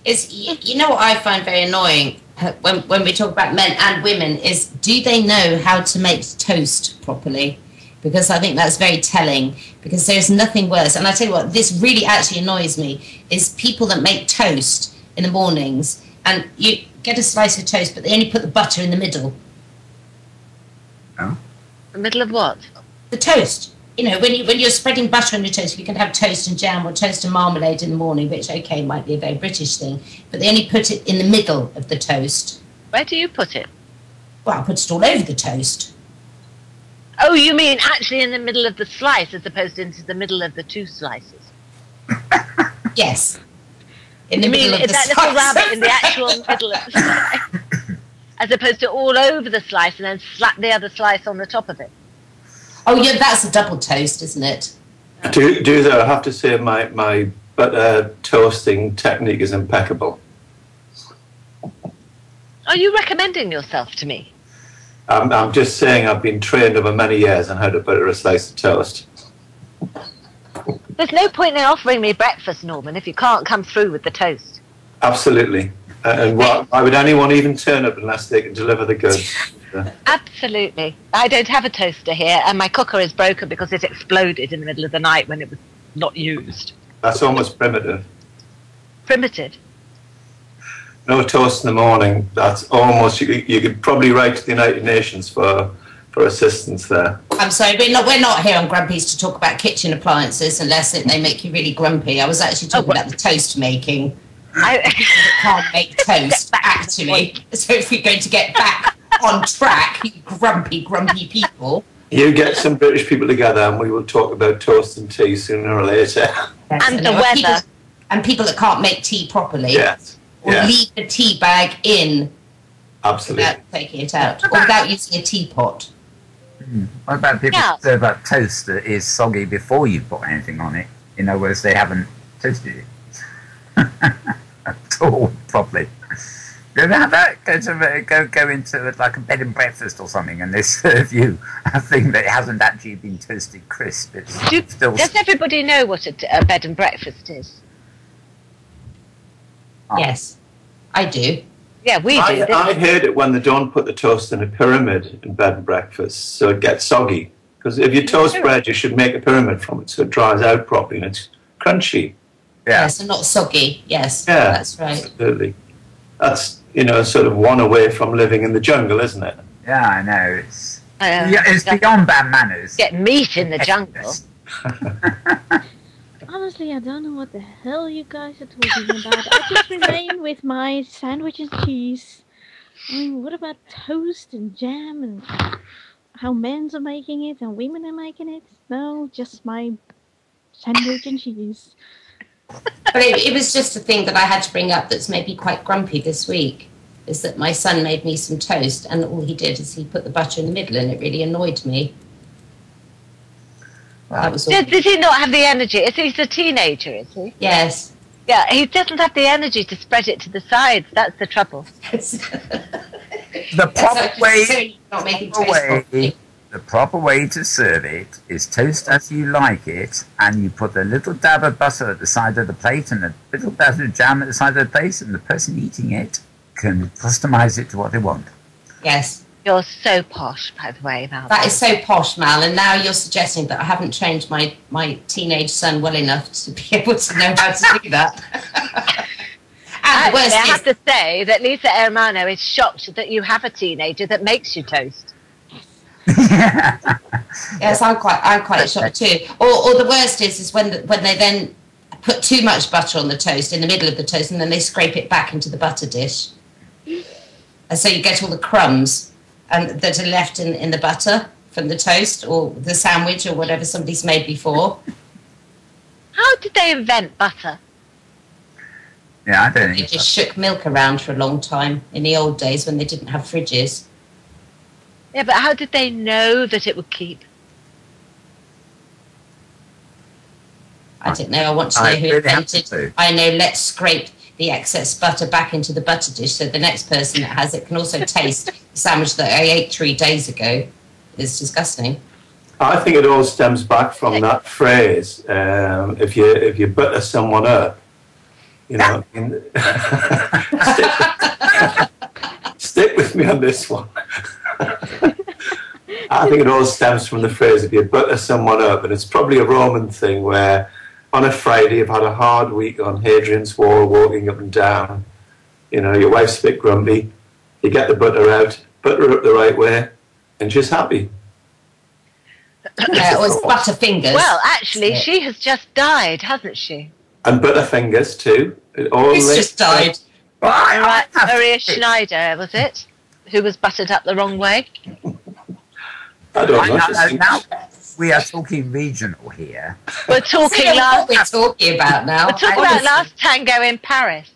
you know what I find very annoying when we talk about men and women is, do they know how to make toast properly? Because I think that's very telling, because there's nothing worse. And I tell you what, this really actually annoys me, is people that make toast in the mornings, and you get a slice of toast, but they only put the butter in the middle. Oh. The middle of what? The toast. You know, when you're spreading butter on your toast, you can have toast and jam or toast and marmalade in the morning, which, okay, might be a very British thing, but they only put it in the middle of the toast. Where do you put it? Well, I put it all over the toast. Oh, you mean actually in the middle of the slice as opposed to into the middle of the two slices? Yes. In the You middle mean of the that slice. little rabbit in the actual middle of the slice? As opposed to all over the slice and then slap the other slice on the top of it? Oh, yeah, that's a double toast, isn't it? Do though, I have to say my butter toasting technique is impeccable. Are you recommending yourself to me? I'm just saying I've been trained over many years on how to butter a slice of toast. There's no point in offering me breakfast, Norman, if you can't come through with the toast. Absolutely. And why would anyone even turn up unless they can deliver the goods? Absolutely. I don't have a toaster here, and my cooker is broken because it exploded in the middle of the night when it was not used. That's almost primitive. Primitive. No toast in the morning. That's almost, you could probably write to the United Nations for assistance there. I'm sorry, we're not here on Grumpy's to talk about kitchen appliances unless they make you really grumpy. I was actually talking about the toast making. I can't make toast, actually. So if we're going to get back on track, you grumpy people. You get some British people together and we will talk about toast and tea sooner or later. Yes, and the weather. People that can't make tea properly. Yes. Or leave the tea bag in. Absolutely. Without taking it out. Or without using a teapot. What about people who serve up toast that is soggy before you put anything on it? In other words, they haven't toasted it at all properly. You ever have that? Go into like a bed and breakfast or something, and they serve you a thing that hasn't actually been toasted crisp. Does everybody know what a bed and breakfast is? Oh. Yes, I do. Yeah, we do. I heard it when they don't put the toast in a pyramid in bed and breakfast, so it gets soggy. Because if you toast bread, you should make a pyramid from it so it dries out properly and it's crunchy. Yeah. Yes, and not soggy. Yes, yeah, that's right. Absolutely. That's, sort of one away from living in the jungle, isn't it? Yeah, I know. It's beyond bad manners. Get meat in the jungle. Honestly, I don't know what the hell you guys are talking about. I just remain with my sandwich and cheese. I mean, what about toast and jam and how men are making it and women are making it? No, just my sandwich and cheese. But it was just a thing that I had to bring up that's made me quite grumpy this week, is that my son made me some toast and all he did is he put the butter in the middle and it really annoyed me. That was all. Does he not have the energy? He's a teenager, is he? Yes. Yeah, he doesn't have the energy to spread it to the sides. That's the trouble. The proper way to serve it is toast as you like it, and you put a little dab of butter at the side of the plate and a little dab of jam at the side of the plate, and the person eating it can customize it to what they want. Yes. You're so posh, by the way, Mal. That is so posh, Mal, and now you're suggesting that I haven't trained my teenage son well enough to be able to know how to do that. And Actually, I have to say that Lisa Hermano is shocked that you have a teenager that makes you toast. Yes, I'm quite shocked too. Or the worst is when they then put too much butter on the toast in the middle of the toast, and then they scrape it back into the butter dish, and so you get all the crumbs that are left in the butter from the toast or the sandwich or whatever somebody's made before. How did they invent butter? Yeah, I don't They think just shook milk around for a long time in the old days when they didn't have fridges. Yeah, but how did they know that it would keep? I don't know. I want to know who invented it. I know, let's scrape the excess butter back into the butter dish so the next person that has it can also taste the sandwich that I ate 3 days ago. It's disgusting. I think it all stems back from that phrase, if you butter someone up, stick with me on this one. I think it all stems from the phrase, if you butter someone up, and it's probably a Roman thing where on a Friday, you've had a hard week on Hadrian's Wall, walking up and down. You know, your wife's a bit grumpy. You get the butter out, butter up the right way, and she's happy. Or it's Butterfingers. Well, actually, she has just died, hasn't she? And Butterfingers too. Who's just died? Maria Schneider, was it? Who was buttered up the wrong way? I don't know. Now we are talking regional here. We're talking what we're talking about now. We're talking about last tango in Paris.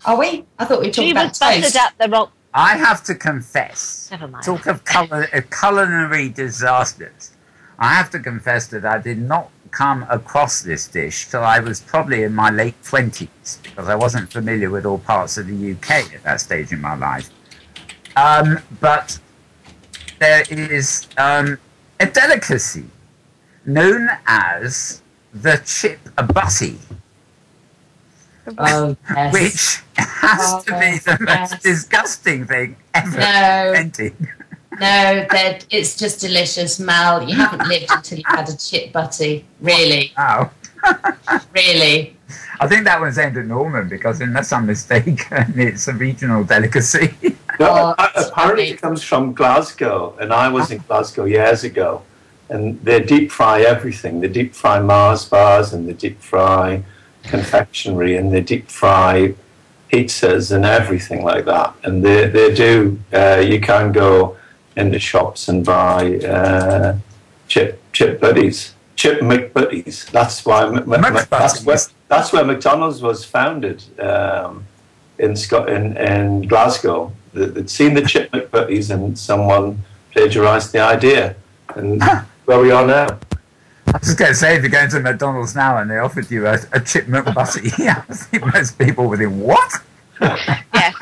Are we? I thought we were talking about toast. She was buttered up the wrong... I have to confess, never mind. Talk of culinary disasters. I have to confess that I did not come across this dish till I was probably in my late 20s, because I wasn't familiar with all parts of the UK at that stage in my life. But there is a delicacy known as the chip butty. Oh, yes. Which has to be the most disgusting thing ever invented. No, it's just delicious, Mal. You haven't lived until you've had a chip butty. Really. Wow. Really. I think that one's aimed at Norman, because unless I'm mistaken, it's a regional delicacy. No, apparently it comes from Glasgow, and I was in Glasgow years ago, and they deep fry everything. They deep fry Mars bars, and they deep fry confectionery, and they deep fry pizzas and everything like that. And they do. You can go in the shops and buy chip buddies, chip McBuddies. That's why that's where McDonald's was founded in Glasgow. They'd seen the chip McBuddies, and someone plagiarised the idea, and where we are now. I was just going to say, if you're going to McDonald's now and they offered you a chip McButty, yeah, I think most people would think, what? Yes.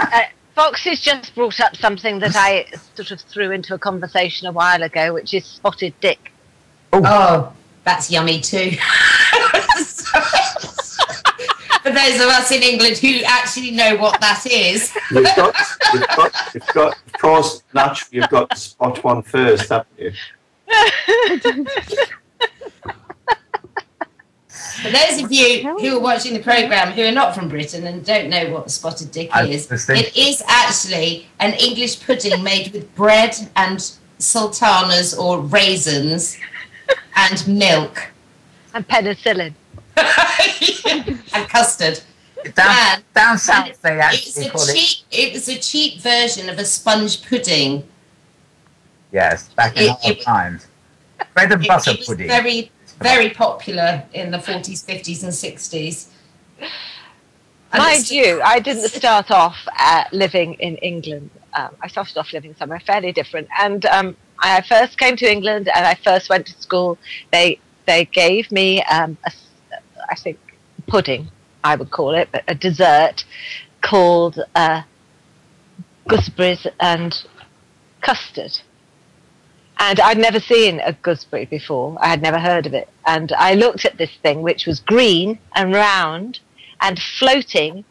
Fox has just brought up something that I sort of threw into a conversation a while ago, which is spotted dick. Oh, that's yummy too. For those of us in England who actually know what that is. You've got, of course, naturally, you've got to spot one first, haven't you? For those of you who are watching the programme who are not from Britain and don't know what spotted dick is, it is actually an English pudding made with bread and sultanas or raisins and milk. And penicillin. And custard. Down south they actually call it... It was a cheap version of a sponge pudding. Yes, back in old times. Bread and butter pudding. Very, very popular in the 40s, 50s and 60s. Mind you, I didn't start off living in England. I started off living somewhere fairly different. And I first came to England and I first went to school. They gave me, I think, pudding, I would call it, but a dessert called gooseberries and custard. And I'd never seen a gooseberry before. I had never heard of it. And I looked at this thing, which was green and round and floating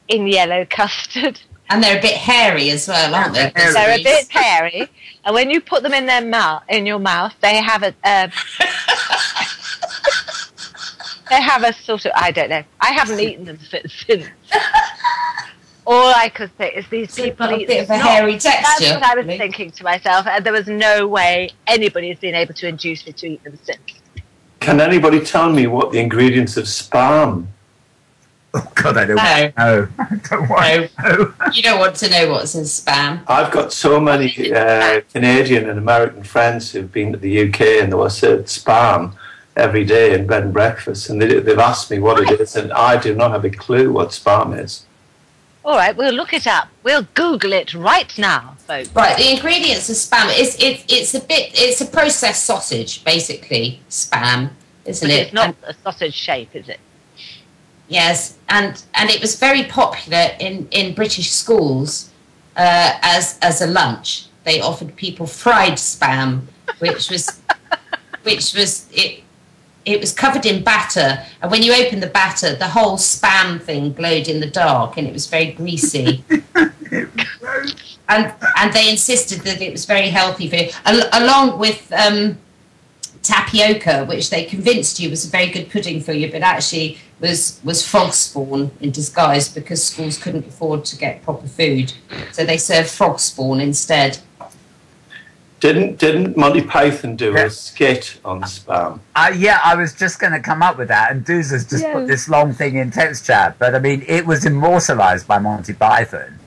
in yellow custard. And they're a bit hairy as well, aren't they? They're a bit hairy. And when you put them in your mouth, they have a... they have a sort of... I don't know. I haven't eaten them since. All I could think is these people eat a bit of a hairy texture. That's what I was thinking to myself, and there was no way anybody has been able to induce me to eat them since. Can anybody tell me what the ingredients of spam? Oh God, I don't know. I don't want to know. You don't want to know what's in spam. I've got so many Canadian and American friends who've been to the UK and they were served spam every day in bed and breakfast, and they've asked me what it is, and I do not have a clue what spam is. All right, we'll look it up. We'll Google it right now, folks. Right, the ingredients of spam. It's a processed sausage, basically. Spam, isn't but it? It's not a sausage shape, is it? Yes, and it was very popular in British schools as a lunch. They offered people fried spam, which was it was covered in batter, and when you opened the batter, the whole spam thing glowed in the dark, and it was very greasy. And they insisted that it was very healthy for you, along with tapioca, which they convinced you was a very good pudding for you, but actually was frog spawn in disguise because schools couldn't afford to get proper food. So they served frog spawn instead. Didn't Monty Python do a skit on spam? Yeah, I was just going to come up with that, and Doozer's just put this long thing in text chat. But I mean, it was immortalised by Monty Python,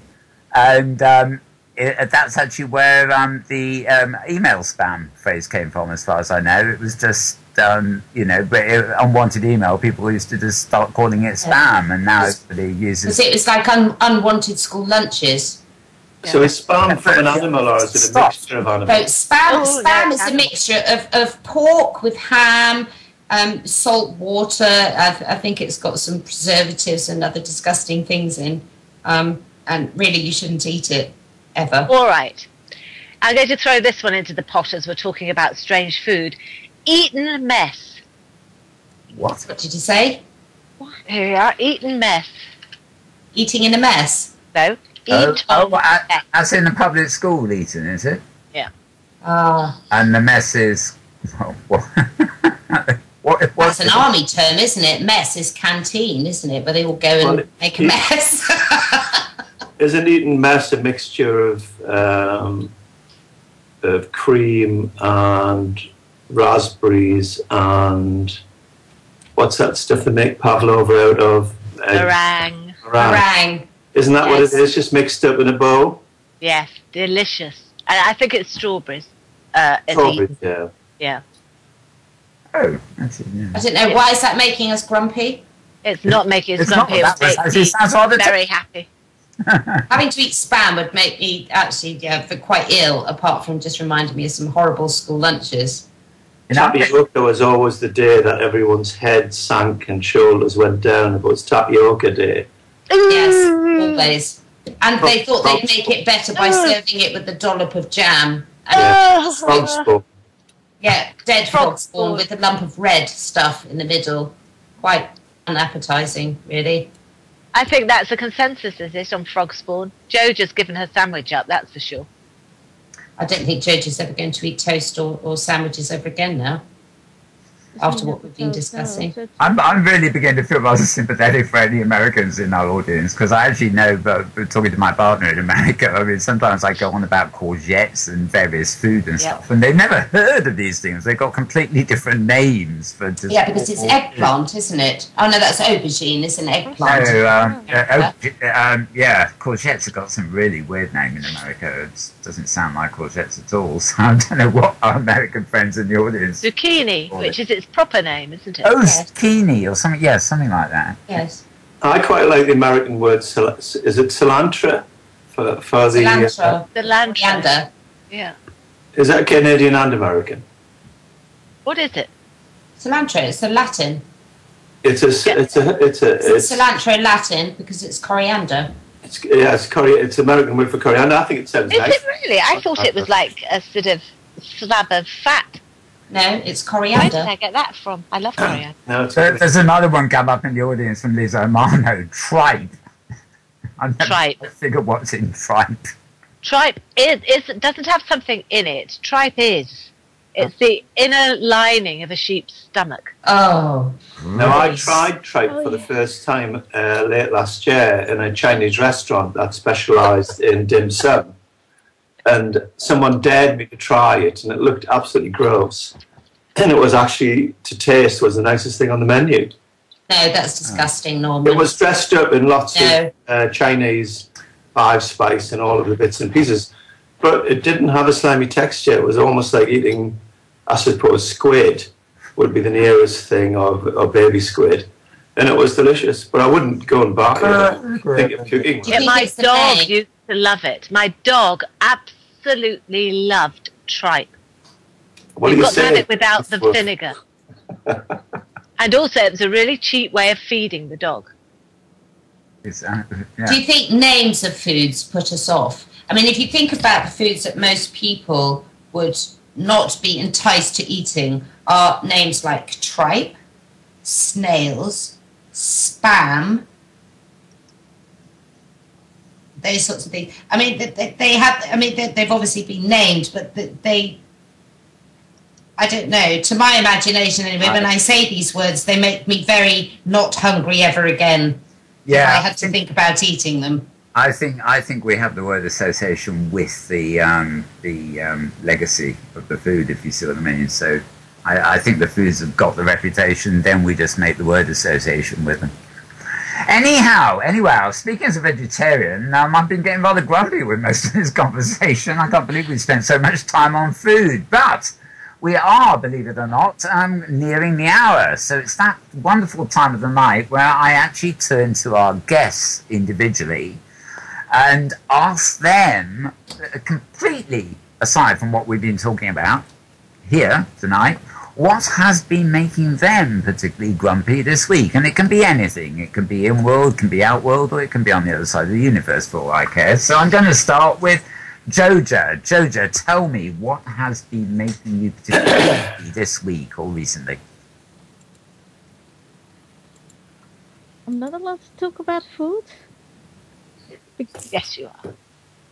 and that's actually where the email spam phrase came from, as far as I know. It was just unwanted email. People used to just start calling it spam, and now everybody uses. It was like unwanted school lunches. So is spam from an animal, or is it a mixture of animals? So spam is a mixture of pork with ham, salt water. I think it's got some preservatives and other disgusting things in. And really, you shouldn't eat it, ever. All right. I'm going to throw this one into the pot as we're talking about strange food. Eaten mess. What? What did you say? Here we are. Eaten mess. Eating in a mess? No. As in the public school eating, is it? Yeah. And the mess is what? That's an army term, isn't it? Mess is canteen, isn't it? Where they all go and make a mess. Isn't eating mess a mixture of cream and raspberries and what's that stuff they make pavlova out of? Meringue. Isn't that what it is? Just mixed up in a bowl? Yes, delicious. And I think it's strawberries. Strawberries, yeah. Yeah. Oh, that's it, yeah. I don't know. Why is that making us grumpy? It's not making us It's grumpy. not, It sounds rather very happy. Having to eat spam would make me actually quite ill, apart from just reminding me of some horrible school lunches. Tapioca was always the day that everyone's head sank and shoulders went down. It was tapioca day. Yes, always. And they thought they'd make it better by serving it with a dollop of jam. Frog spawn. Yeah, dead frog spawn with a lump of red stuff in the middle. Quite unappetizing, really. I think that's a consensus, is it, on frog spawn? Joja's given her sandwich up, that's for sure. I don't think Joja's ever going to eat toast or sandwiches ever again now, after what we've been discussing. I'm really beginning to feel rather sympathetic for any Americans in our audience, because I actually know, but talking to my partner in America, I mean, sometimes I go on about courgettes and various food and stuff, and they've never heard of these things. They've got completely different names for just... Yeah, because it's eggplant, isn't it? Oh, no, that's aubergine, it's an eggplant. Yeah, courgettes have got some really weird name in America. It doesn't sound like courgettes at all, so I don't know what our American friends in the audience... Zucchini, which is its proper name, isn't it? Oh, zucchini or something, yeah, something like that. Yes. I quite like the American word, is it cilantro? For Cilantro. Cilantro. Yeah. Is that Canadian and American? What is it? Cilantro, it's a Latin. It's cilantro Latin because it's coriander. It's American word for coriander. I think it sounds nice. Is it really? I thought it was like a sort of slab of fat. No, it's coriander. Where did I get that from? I love coriander. No, there's another one come up in the audience from Liz O'Mano. Tripe. I've never figured what's in tripe. Tripe doesn't have something in it. Tripe is. It's the inner lining of a sheep's stomach. Oh. No, I tried tripe for the first time late last year in a Chinese restaurant that specialised in dim sum. And someone dared me to try it, and it looked absolutely gross. And it was actually, to taste, was the nicest thing on the menu. No, that's disgusting, Norman. It was dressed up in lots of Chinese five spice and all of the bits and pieces. But it didn't have a slimy texture. It was almost like eating, I suppose, squid would be the nearest thing, or baby squid. And it was delicious, but I wouldn't go and buy it. Think of cooking. Yeah, my dog used to love it. My dog absolutely loved tripe. We've got to have it without the vinegar. And also, it was a really cheap way of feeding the dog. Do you think names of foods put us off? I mean, if you think about the foods that most people would not be enticed to eating, are names like tripe, snails, spam, those sorts of things. I mean, they have. I mean, they've obviously been named, but they I don't know. To my imagination, anyway, when I say these words, they make me very not hungry ever again. Yeah, If I had to think about eating them. I think we have the word association with the legacy of the food, if you see what I mean. So I think the foods have got the reputation. Then we just make the word association with them. Anyhow, speaking as a vegetarian, I've been getting rather grumpy with most of this conversation. I can't believe we spent so much time on food, but we are, believe it or not, nearing the hour. So it's that wonderful time of the night where I actually turn to our guests individually and ask them, completely aside from what we've been talking about here tonight, what has been making them particularly grumpy this week? And it can be anything. It can be in-world, it can be out-world, or it can be on the other side of the universe for all I care. So I'm going to start with Joja. Joja, tell me, what has been making you particularly grumpy this week or recently? I'm not allowed to talk about food? Yes, you are.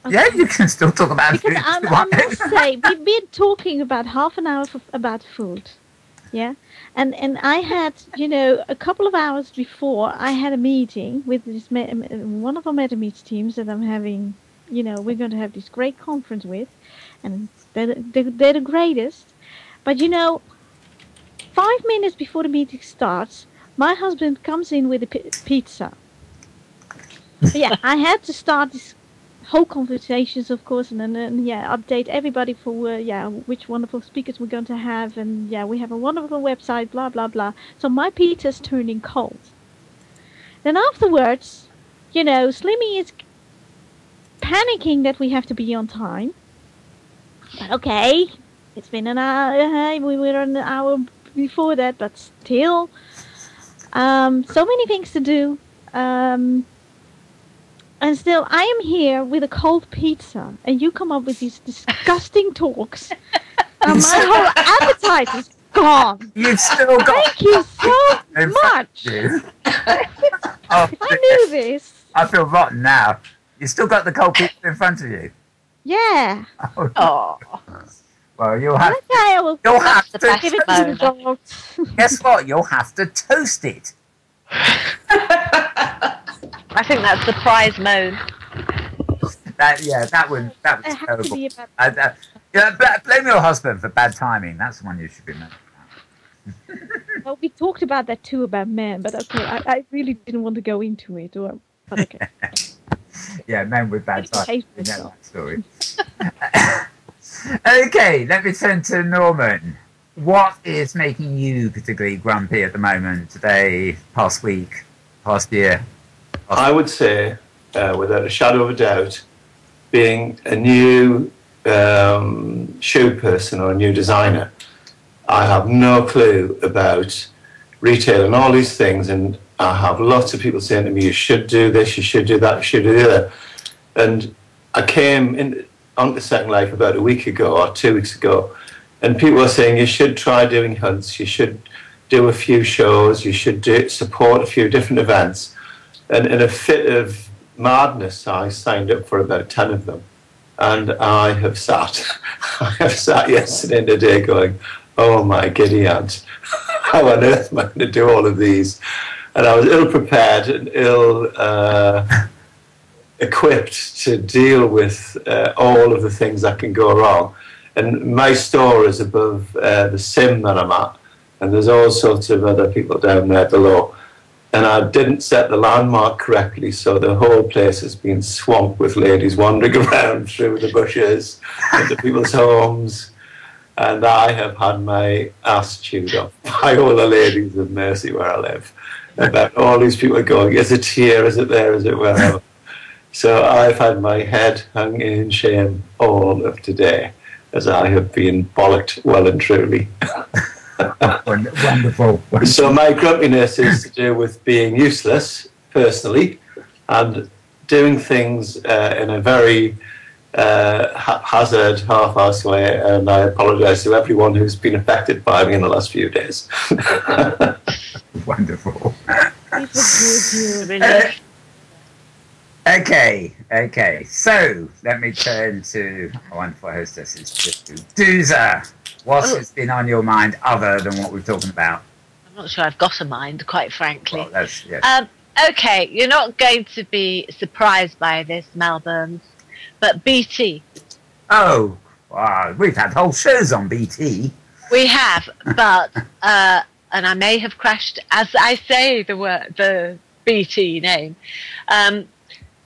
Okay. Yeah, you can still talk about Because food. I must say, we've been talking about half an hour about food. Yeah? And I had, a couple of hours before, I had a meeting with this one of our MetaMeets teams that I'm having, we're going to have this great conference with. And they're the greatest. But, 5 minutes before the meeting starts, my husband comes in with a pizza. But yeah, I had to start this whole conversations, of course, and then update everybody for which wonderful speakers we're going to have, and we have a wonderful website, blah blah blah. So my pizza's turning cold. Then afterwards, Slimmy is panicking that we have to be on time. But okay, it's been an hour. We were an hour before that, but still, so many things to do. And still, I am here with a cold pizza, and you come up with these disgusting talks. And my whole appetite is gone. You've still got... Thank you so much. I knew this. I feel rotten now. You still got the cold pizza in front of you? Yeah. Oh. Well, you'll have okay, I will to give it to the dogs. Guess what? You'll have to toast it. I think that's the prize mode. That was terrible. Blame your husband for bad timing. That's the one you should be mad at. Well, we talked about that too, about men, but okay, I really didn't want to go into it. But okay. Yeah, men with bad timing. You know that story. Okay, let me turn to Norman. What is making you particularly grumpy at the moment, today, past week, past year? I would say, without a shadow of a doubt, being a new shoe person or a new designer, I have no clue about retail and all these things, and I have lots of people saying to me, you should do this, you should do that, you should do the other. And I came onto Second Life about a week ago or 2 weeks ago, and people were saying you should try doing hunts, you should do a few shows, you should support a few different events. And in a fit of madness, I signed up for about 10 of them. And I have sat yesterday and today going, oh my giddy aunt, how on earth am I going to do all of these? And I was ill-prepared and ill-equipped to deal with all of the things that can go wrong. And my store is above the sim that I'm at, and there's all sorts of other people down there below. And I didn't set the landmark correctly, so the whole place has been swamped with ladies wandering around through the bushes into people's homes. And I have had my ass chewed up by all the ladies of Mercy where I live. About all these people going, is it here, is it there, is it wherever? So I've had my head hung in shame all of today, as I have been bollocked well and truly. Wonderful. So my grumpiness is to do with being useless, personally, and doing things in a very haphazard, half-assed way, and I apologise to everyone who's been affected by me in the last few days. Wonderful. Really. Okay. So let me turn to our wonderful hostesses, Dooza. What has been on your mind other than what we're talking about? I'm not sure I've got a mind, quite frankly. Well, that's, yes. Okay, you're not going to be surprised by this, Melbourne, but BT. Oh, wow, we've had whole shows on BT. We have, but and I may have crashed as I say the BT name.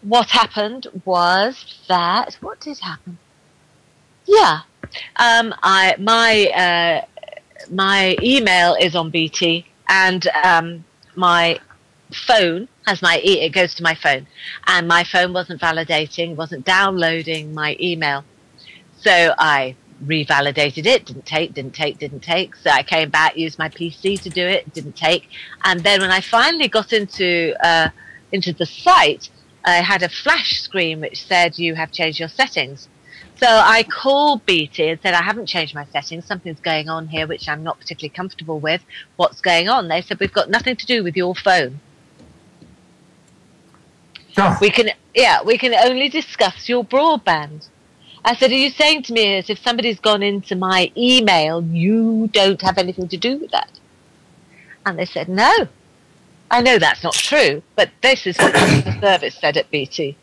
What happened was that what did happen? Yeah, my email is on BT, and my phone has it goes to my phone, and my phone wasn't validating, wasn't downloading my email, so I revalidated it. Didn't take. So I came back, used my PC to do it. Didn't take. And then when I finally got into the site, I had a flash screen which said you have changed your settings. So I called BT and said, I haven't changed my settings. Something's going on here which I'm not particularly comfortable with. What's going on? They said, we've got nothing to do with your phone. Oh. We can only discuss your broadband. I said, are you saying to me as if somebody's gone into my email, you don't have anything to do with that? And they said, no. I know that's not true, but this is what the service said at BT.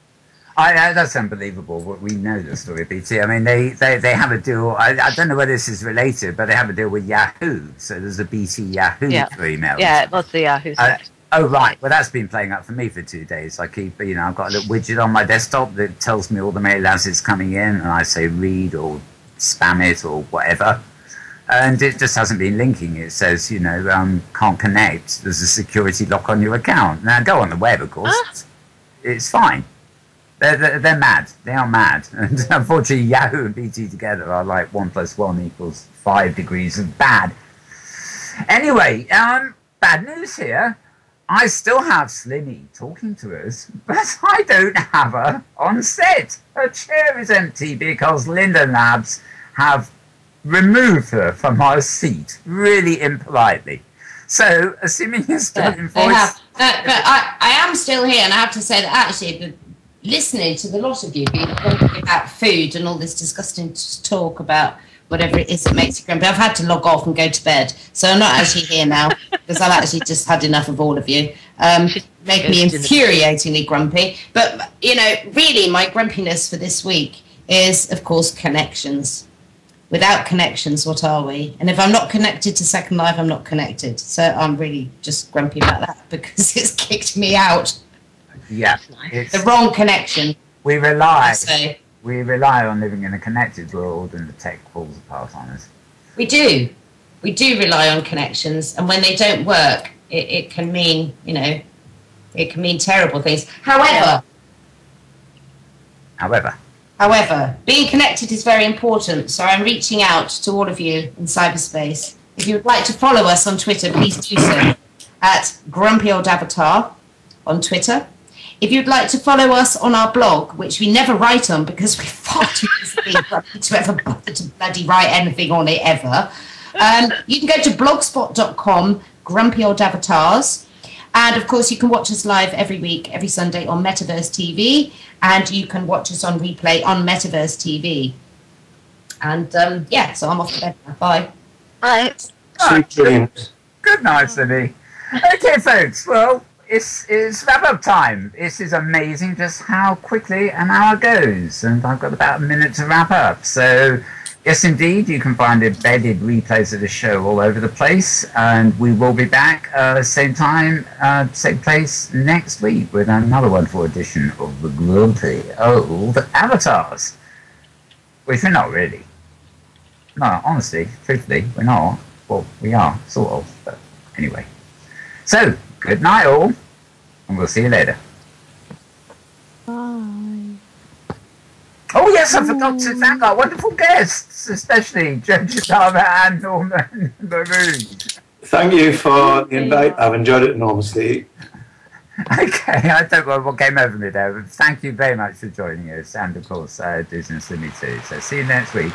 That's unbelievable. We know the story of BT. I mean, they have a deal. I don't know whether this is related, but they have a deal with Yahoo. So there's a BT Yahoo for emails. Yeah, it was the Yahoo set. Oh, right. Well, that's been playing up for me for 2 days. I keep, I've got a little widget on my desktop that tells me all the mail as it's coming in, and I say read or spam it or whatever. And it just hasn't been linking. It says, can't connect. There's a security lock on your account. Now, go on the web, of course. It's fine. They're mad. They are mad. And unfortunately, Yahoo and BT together are like 1 + 1 = 5 degrees of bad. Anyway, bad news here. I still have Slimmy talking to us, but I don't have her on set. Her chair is empty because Linden Labs have removed her from her seat, really impolitely. So, assuming you're still in voice... They have. But I am still here, and I have to say that actually, listening to the lot of you being talking about food and all this disgusting talk about whatever it is that makes you grumpy, I've had to log off and go to bed. So I'm not actually here now because I've actually just had enough of all of you. Make me infuriatingly grumpy. But, really my grumpiness for this week is, of course, connections. Without connections, what are we? And if I'm not connected to Second Life, I'm not connected. So I'm really just grumpy about that because it's kicked me out. Yeah. The wrong connection. We rely on living in a connected world, and the tech falls apart on us. We do rely on connections, and when they don't work, it can mean, it can mean terrible things. However, being connected is very important, so I'm reaching out to all of you in cyberspace. If you would like to follow us on Twitter, please do so at Grumpy Old Avatar on Twitter. If you'd like to follow us on our blog, which we never write on because we're far too busy to ever bother to bloody write anything on it ever, you can go to blogspot.com, Grumpy Old Avatars. And, of course, you can watch us live every week, every Sunday on Metaverse TV. And you can watch us on replay on Metaverse TV. And, so I'm off to bed now. Bye. Bye. Sweet dreams. Good night, Slimmy. Okay, folks, well... It's wrap-up time. This is amazing just how quickly an hour goes. And I've got about a minute to wrap up. So, yes, indeed, you can find embedded replays of the show all over the place. And we will be back same time, same place next week with another wonderful edition of the Grumpy Old Avatars. Which we're not really. No, honestly, truthfully, we're not. Well, we are, sort of. But anyway. So, good night all, and we'll see you later. Bye. Oh yes, I forgot to thank our wonderful guests, especially Joja Dhara and Norman Maroon. Thank you for the invite. I've enjoyed it enormously. Okay, I don't know what came over me there, but thank you very much for joining us, and of course, Disney and Slimmy too. So see you next week.